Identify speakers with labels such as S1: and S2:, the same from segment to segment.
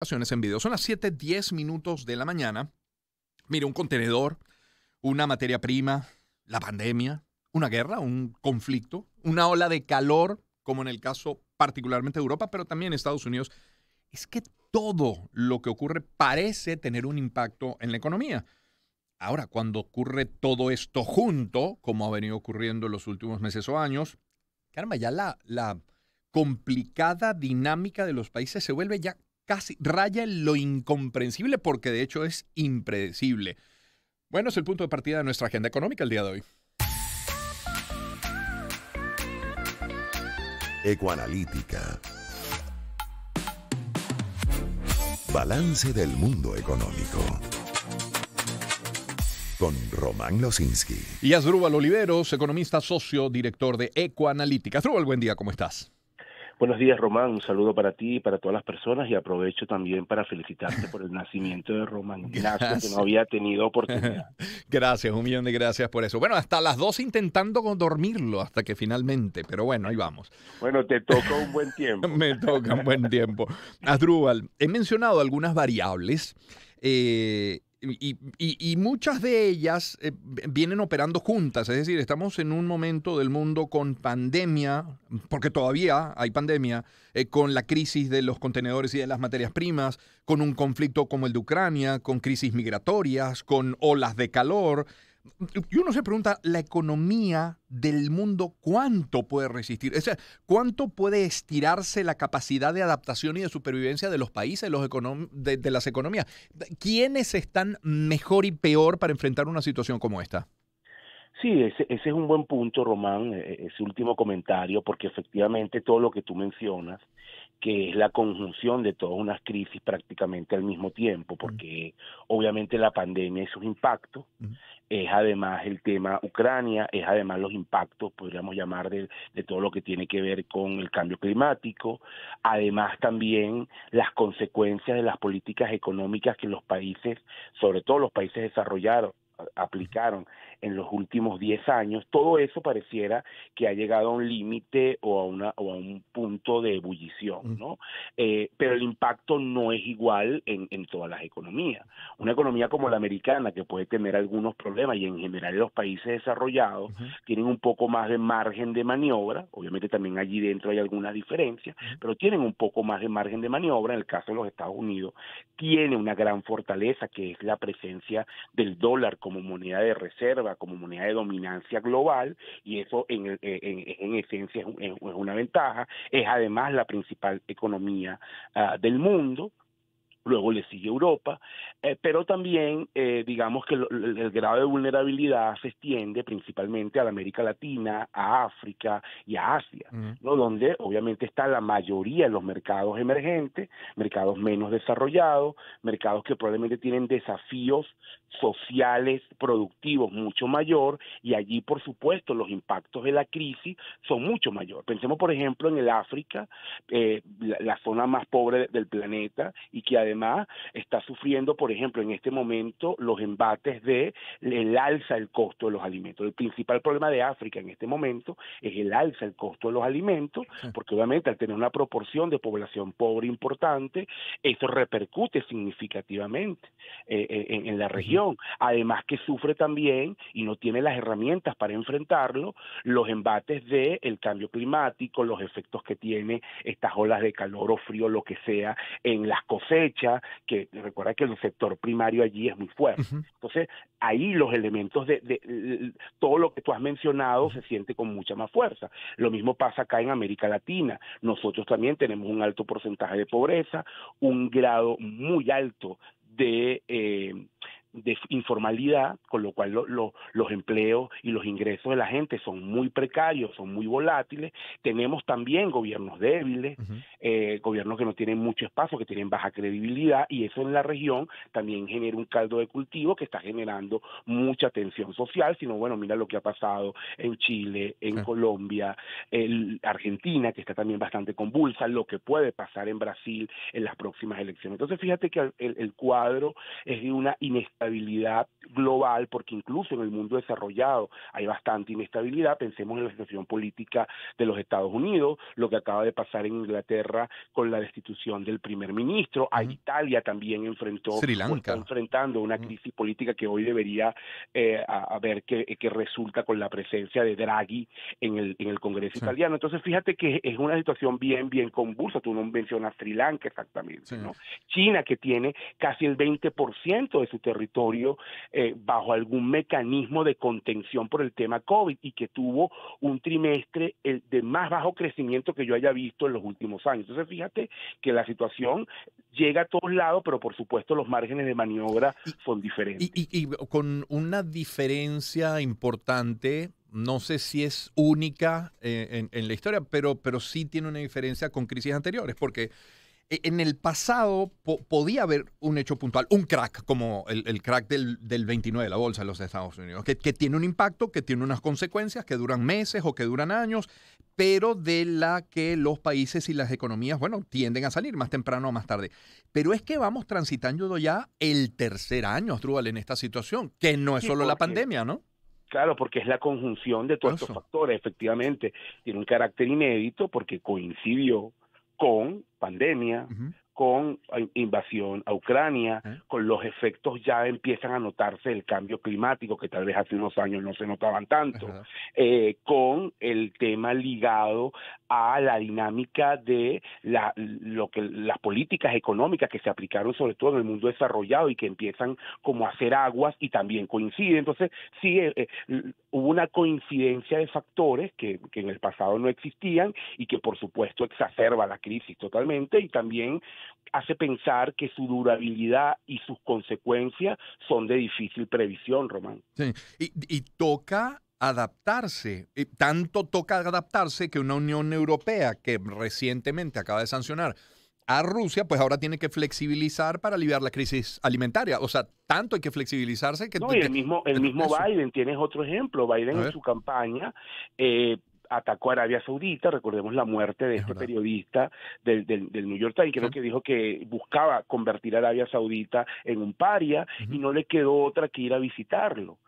S1: En video. Son las 7:10 de la mañana. Mire, un contenedor, una materia prima, la pandemia, una guerra, un conflicto, una ola de calor, como en el caso particularmente de Europa, pero también Estados Unidos. Es que todo lo que ocurre parece tener un impacto en la economía. Ahora, cuando ocurre todo esto junto, como ha venido ocurriendo en los últimos meses o años, caramba, ya la complicada dinámica de los países se vuelve ya casi raya en lo incomprensible, porque de hecho es impredecible. Bueno, es el punto de partida de nuestra agenda económica el día de hoy.
S2: Ecoanalítica. Balance del mundo económico. Con Román Losinski.
S1: Y Asdrúbal Oliveros, economista socio, director de Ecoanalítica. Asdrúbal, buen día, ¿cómo estás?
S3: Buenos días, Román. Un saludo para ti y para todas las personas, y aprovecho también para felicitarte por el nacimiento de Román Ignacio, que no había tenido oportunidad.
S1: Gracias, un millón de gracias por eso. Bueno, hasta las 2 intentando dormirlo hasta que finalmente, pero bueno, ahí vamos.
S3: Bueno, te toca un buen tiempo.
S1: Me toca un buen tiempo. Asdrúbal, he mencionado algunas variables y muchas de ellas vienen operando juntas. Es decir, estamos en un momento del mundo con pandemia, porque todavía hay pandemia, con la crisis de los contenedores y de las materias primas, con un conflicto como el de Ucrania, con crisis migratorias, con olas de calor. Y uno se pregunta, ¿la economía del mundo cuánto puede resistir? O sea, ¿cuánto puede estirarse la capacidad de adaptación y de supervivencia de los países, de las economías? ¿Quiénes están mejor y peor para enfrentar una situación como esta?
S3: Sí, ese es un buen punto, Román, ese último comentario, porque efectivamente todo lo que tú mencionas, que es la conjunción de todas unas crisis prácticamente al mismo tiempo, porque obviamente la pandemia y sus impactos, es además el tema Ucrania, es además los impactos, podríamos llamar, de todo lo que tiene que ver con el cambio climático, además también las consecuencias de las políticas económicas que los países, sobre todo los países desarrollados, aplicaron en los últimos 10 años. Todo eso pareciera que ha llegado a un límite o a un punto de ebullición, ¿no? Pero el impacto no es igual en todas las economías. Una economía como la americana, que puede tener algunos problemas, y en general los países desarrollados tienen un poco más de margen de maniobra, obviamente también allí dentro hay algunas diferencias, pero tienen un poco más de margen de maniobra. En el caso de los Estados Unidos, tiene una gran fortaleza, que es la presencia del dólar como moneda de reserva, como moneda de dominancia global, y eso en esencia es una ventaja. Es además la principal economía del mundo. Luego le sigue Europa, pero también digamos que el grado de vulnerabilidad se extiende principalmente a la América Latina, a África y a Asia, ¿no? Donde obviamente está la mayoría de los mercados emergentes, mercados menos desarrollados, mercados que probablemente tienen desafíos sociales, productivos mucho mayor, y allí por supuesto los impactos de la crisis son mucho mayor. Pensemos por ejemplo en el África, la zona más pobre del planeta, y que además está sufriendo, por ejemplo, en este momento los embates de el alza del costo de los alimentos. El principal problema de África en este momento es el alza del costo de los alimentos, porque obviamente al tener una proporción de población pobre importante, eso repercute significativamente en la región. Además que sufre también, y no tiene las herramientas para enfrentarlo, los embates del cambio climático, los efectos que tiene estas olas de calor o frío, lo que sea, en las cosechas, que recuerda que el sector primario allí es muy fuerte. Entonces, ahí los elementos de todo lo que tú has mencionado se siente con mucha más fuerza. Lo mismo pasa acá en América Latina. Nosotros también tenemos un alto porcentaje de pobreza, un grado muy alto de informalidad, con lo cual los empleos y los ingresos de la gente son muy precarios, son muy volátiles. Tenemos también gobiernos débiles, gobiernos que no tienen mucho espacio, que tienen baja credibilidad, y eso en la región también genera un caldo de cultivo que está generando mucha tensión social. Sino bueno, mira lo que ha pasado en Chile, en Colombia, Argentina, que está también bastante convulsa, lo que puede pasar en Brasil en las próximas elecciones. Entonces fíjate que el cuadro es de una inestabilidad global, porque incluso en el mundo desarrollado hay bastante inestabilidad. Pensemos en la situación política de los Estados Unidos, lo que acaba de pasar en Inglaterra con la destitución del primer ministro. A Italia también enfrentó
S1: Sri
S3: o está
S1: Lanka.
S3: enfrentando una crisis política que hoy debería a ver qué resulta con la presencia de Draghi en el Congreso
S1: Sí,
S3: italiano. Entonces, fíjate que es una situación bien convulsa. Tú no mencionas Sri Lanka exactamente,
S1: sí.
S3: ¿no? China, que tiene casi el 20% de su territorio bajo algún mecanismo de contención por el tema COVID y que tuvo un trimestre de más bajo crecimiento que yo haya visto en los últimos años. Entonces, fíjate que la situación llega a todos lados, pero por supuesto los márgenes de maniobra
S1: Y,
S3: son diferentes.
S1: y con una diferencia importante, no sé si es única en la historia, pero sí tiene una diferencia con crisis anteriores, porque en el pasado podía haber un hecho puntual, un crack, como el crack del 29 de la bolsa de los Estados Unidos, que tiene un impacto, que tiene unas consecuencias que duran meses o que duran años, pero de la que los países y las economías, bueno, tienden a salir más temprano o más tarde. Pero es que vamos transitando ya el tercer año, Asdrúbal, en esta situación, que no es
S3: Sí,
S1: solo la
S3: porque
S1: pandemia, ¿no?
S3: claro, porque es la conjunción de todos estos
S1: Eso.
S3: factores. Efectivamente, tiene un carácter inédito porque coincidió con pandemia,
S1: Ujú.
S3: con invasión a Ucrania,
S1: ¿Eh?
S3: con los efectos ya empiezan a notarse del cambio climático, que tal vez hace unos años no se notaban
S1: Es
S3: tanto,
S1: verdad.
S3: con el tema ligado a la dinámica de las políticas económicas que se aplicaron sobre todo en el mundo desarrollado y que empiezan como a hacer aguas y también coinciden. Entonces, sí, hubo una coincidencia de factores que en el pasado no existían y que por supuesto exacerba la crisis totalmente y también hace pensar que su durabilidad y sus consecuencias son de difícil previsión, Román.
S1: Sí. Y toca adaptarse. Y tanto toca adaptarse que una Unión Europea que recientemente acaba de sancionar a Rusia, pues ahora tiene que flexibilizar para aliviar la crisis alimentaria. O sea, tanto hay que flexibilizarse que,
S3: No, y el mismo
S1: eso.
S3: Biden, tienes otro ejemplo. Biden
S1: A
S3: en
S1: ver,
S3: su campaña atacó a Arabia Saudita, recordemos la muerte de
S1: es
S3: este
S1: verdad.
S3: periodista del New York Times,
S1: Sí.
S3: creo que dijo que buscaba convertir a Arabia Saudita en un paria y
S1: Ujú.
S3: no le quedó otra que ir a visitarlo.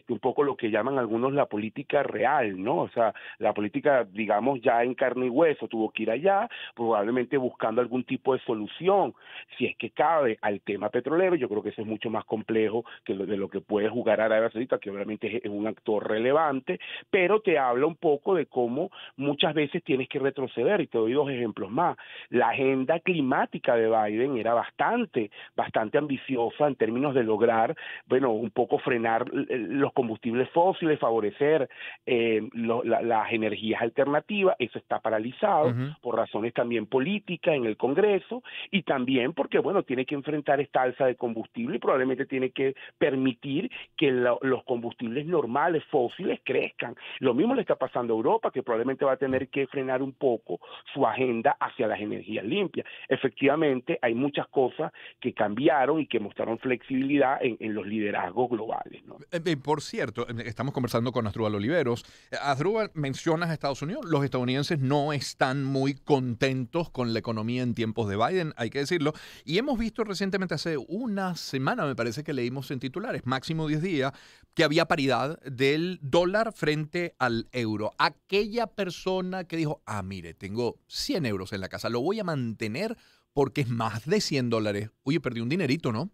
S3: Un poco lo que llaman algunos la política real, ¿no? O sea, la política, digamos, ya en carne y hueso, tuvo que ir allá, probablemente buscando algún tipo de solución, si es que cabe, al tema petrolero. Yo creo que eso es mucho más complejo que de lo que puede jugar Arabia Saudita, que obviamente es un actor relevante, pero te habla un poco de cómo muchas veces tienes que retroceder, y te doy dos ejemplos más. La agenda climática de Biden era bastante ambiciosa en términos de lograr, bueno, un poco frenar los combustibles fósiles, favorecer las energías alternativas. Eso está paralizado
S1: Ujú.
S3: por razones también políticas en el Congreso y también porque, bueno, tiene que enfrentar esta alza de combustible y probablemente tiene que permitir que los combustibles normales fósiles crezcan. Lo mismo le está pasando a Europa, que probablemente va a tener que frenar un poco su agenda hacia las energías limpias. Efectivamente, hay muchas cosas que cambiaron y que mostraron flexibilidad en los liderazgos globales, ¿no?
S1: Por cierto, estamos conversando con Asdrúbal Oliveros. Asdrúbal, mencionas a Estados Unidos. Los estadounidenses no están muy contentos con la economía en tiempos de Biden, hay que decirlo. Y hemos visto recientemente, hace una semana, me parece que leímos en titulares, máximo 10 días, que había paridad del dólar frente al euro. Aquella persona que dijo, mire, tengo 100 euros en la casa, lo voy a mantener porque es más de $100. Oye, perdí un dinerito, ¿no?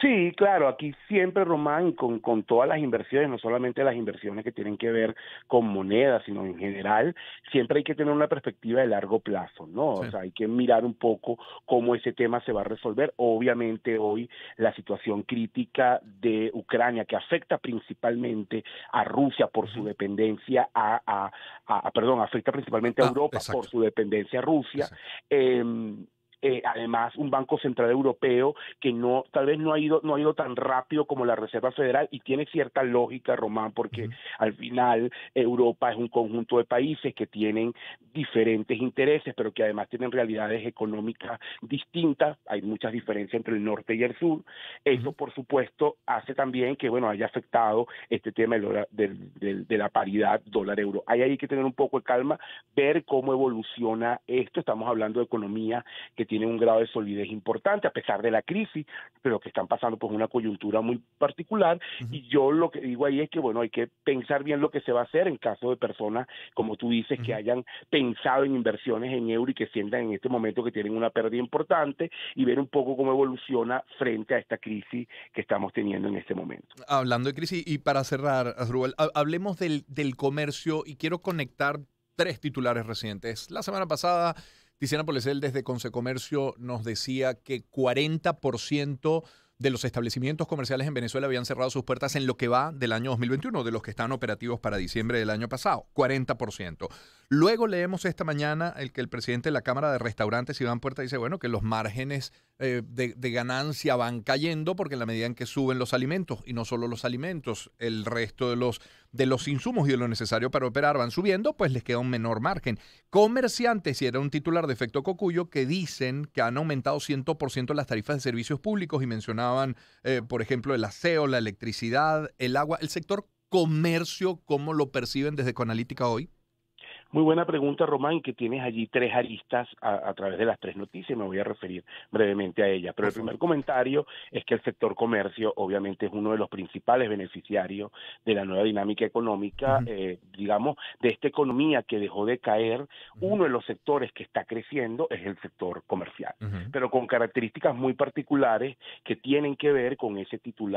S3: Sí, claro, aquí siempre, Román, con todas las inversiones, no solamente las inversiones que tienen que ver con monedas, sino en general, siempre hay que tener una perspectiva de largo plazo, ¿no?
S1: Sí.
S3: O sea, hay que mirar un poco cómo ese tema se va a resolver. Obviamente hoy la situación crítica de Ucrania, que afecta principalmente a Rusia por su
S1: Ujú.
S3: dependencia perdón, afecta principalmente a Europa por
S1: Exacto.
S3: su dependencia a Rusia.
S1: Exacto.
S3: Eh, Además, un Banco Central Europeo que tal vez no ha ido tan rápido como la Reserva Federal, y tiene cierta lógica, Román, porque
S1: Ujú.
S3: al final Europa es un conjunto de países que tienen diferentes intereses, pero que además tienen realidades económicas distintas. Hay muchas diferencias entre el norte y el sur. Eso,
S1: Ujú.
S3: por supuesto, hace también que, bueno, haya afectado este tema de la paridad dólar-euro. Hay que tener un poco de calma, ver cómo evoluciona esto. Estamos hablando de economía que tienen un grado de solidez importante a pesar de la crisis, pero que están pasando por una coyuntura muy particular. Y yo lo que digo ahí es que, bueno, hay que pensar bien lo que se va a hacer en caso de personas, como tú dices, que hayan pensado en inversiones en euro y que sientan en este momento que tienen una pérdida importante, y ver un poco cómo evoluciona frente a esta crisis que estamos teniendo en este momento.
S1: Hablando de crisis, y para cerrar, Asdrúbal, hablemos del comercio, y quiero conectar 3 titulares recientes. La semana pasada, Tiziana Polecel desde Consecomercio nos decía que 40% de los establecimientos comerciales en Venezuela habían cerrado sus puertas en lo que va del año 2021, de los que están operativos para diciembre del año pasado, 40%. Luego leemos esta mañana que el presidente de la Cámara de Restaurantes, Iván Puerta, dice, bueno, que los márgenes de ganancia van cayendo porque en la medida en que suben los alimentos, y no solo los alimentos, el resto de los insumos y de lo necesario para operar van subiendo, pues les queda un menor margen. Comerciantes, y era un titular de Efecto Cocuyo, que dicen que han aumentado 100% las tarifas de servicios públicos, y mencionaban, por ejemplo, el aseo, la electricidad, el agua. El sector comercio, ¿cómo lo perciben desde Conalítica hoy?
S3: Muy buena pregunta, Román, que tienes allí 3 aristas a través de las 3 noticias. Me voy a referir brevemente a ellas. Pero el primer comentario es que el sector comercio obviamente es uno de los principales beneficiarios de la nueva dinámica económica, digamos, de esta economía que dejó de caer. Uno de los sectores que está creciendo es el sector comercial, pero con características muy particulares que tienen que ver con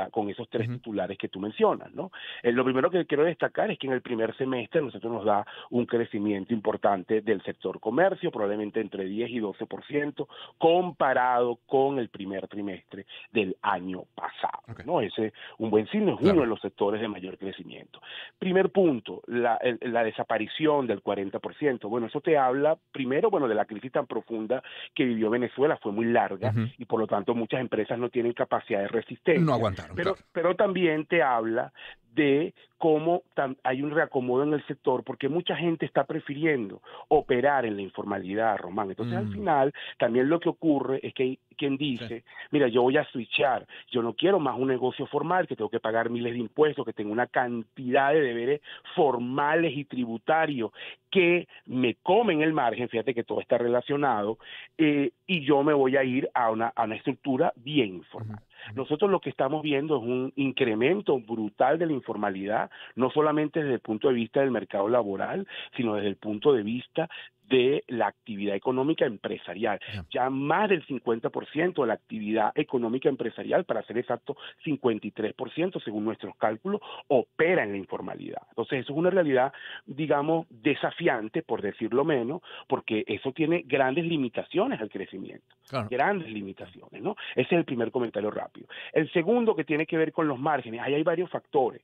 S3: con esos 3 titulares que tú mencionas, ¿no? Lo primero que quiero destacar es que en el primer semestre nosotros nos da un crecimiento importante del sector comercio, probablemente entre 10 y 12%, comparado con el primer trimestre del año pasado, ¿no? Ese es un buen signo, es uno de los sectores de mayor crecimiento. Primer punto, la desaparición del 40%. Bueno, eso te habla, primero, bueno, de la crisis tan profunda que vivió Venezuela, fue muy larga, y por lo tanto muchas empresas no tienen capacidad de resistencia.
S1: No aguantaron,
S3: pero también te habla de cómo hay un reacomodo en el sector, porque mucha gente está prefiriendo operar en la informalidad, Román. Entonces, al final, también lo que ocurre es que hay quien dice, mira, yo voy a switchar, yo no quiero más un negocio formal, que tengo que pagar miles de impuestos, que tengo una cantidad de deberes formales y tributarios que me comen el margen, fíjate que todo está relacionado, y yo me voy a ir a una estructura bien informal. Nosotros lo que estamos viendo es un incremento brutal de la informalidad, no solamente desde el punto de vista del mercado laboral, sino desde el punto de vista de la actividad económica empresarial. Ya más del 50% de la actividad económica empresarial, para ser exacto, 53% según nuestros cálculos, opera en la informalidad. Entonces, eso es una realidad, digamos, desafiante, por decirlo menos, porque eso tiene grandes limitaciones al crecimiento. Grandes limitaciones, ¿no? Ese es el primer comentario rápido. El segundo, que tiene que ver con los márgenes, ahí hay varios factores.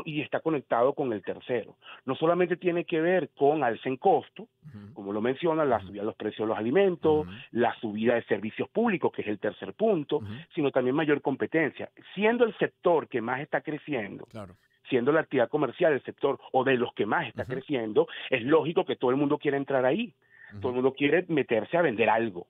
S3: Y está conectado con el tercero. No solamente tiene que ver con alza en costo, como lo mencionan, la subida de los precios de los alimentos, la subida de servicios públicos, que es el tercer punto, sino también mayor competencia. Siendo el sector que más está creciendo, siendo la actividad comercial el sector o de los que más está creciendo, es lógico que todo el mundo quiera entrar ahí. Todo el mundo quiere meterse a vender algo.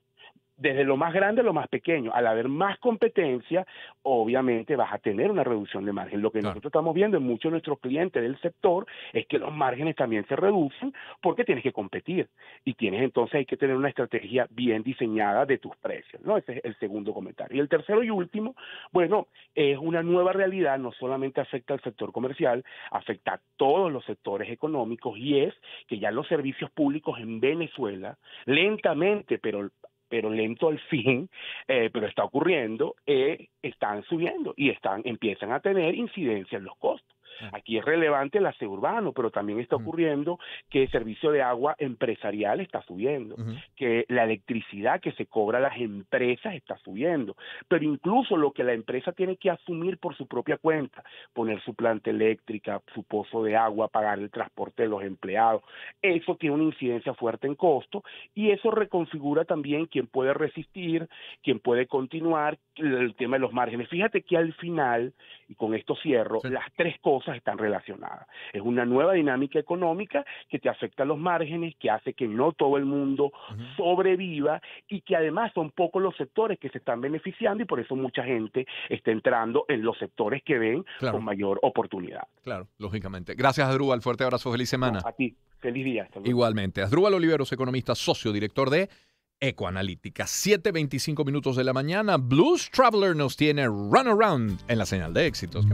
S3: Desde lo más grande a lo más pequeño. Al haber más competencia, obviamente vas a tener una reducción de margen. Lo que nosotros estamos viendo en muchos de nuestros clientes del sector es que los márgenes también se reducen porque tienes que competir. Y hay que tener una estrategia bien diseñada de tus precios, ¿no? Ese es el segundo comentario. Y el tercero y último, bueno, es una nueva realidad, no solamente afecta al sector comercial, afecta a todos los sectores económicos, y es que ya los servicios públicos en Venezuela, lentamente, pero lento al fin, pero está ocurriendo, están subiendo y empiezan a tener incidencia en los costos. Aquí es relevante el aseo urbano, pero también está ocurriendo que el servicio de agua empresarial está subiendo, que la electricidad que se cobra a las empresas está subiendo, pero incluso lo que la empresa tiene que asumir por su propia cuenta, poner su planta eléctrica, su pozo de agua, pagar el transporte de los empleados, eso tiene una incidencia fuerte en costo, y eso reconfigura también quién puede resistir, quién puede continuar, el tema de los márgenes. Fíjate que al final, y con esto cierro, las 3 cosas están relacionadas. Es una nueva dinámica económica que te afecta a los márgenes, que hace que no todo el mundo sobreviva, y que además son pocos los sectores que se están beneficiando, y por eso mucha gente está entrando en los sectores que ven con mayor oportunidad.
S1: Claro, lógicamente. Gracias, Asdrúbal. Fuerte abrazo. Feliz semana.
S3: A ti. Feliz día.
S1: Igualmente. Asdrúbal Oliveros, economista, socio director de Ecoanalítica. 7:25 minutos de la mañana. Blues Traveler nos tiene Run Around en la señal de éxitos.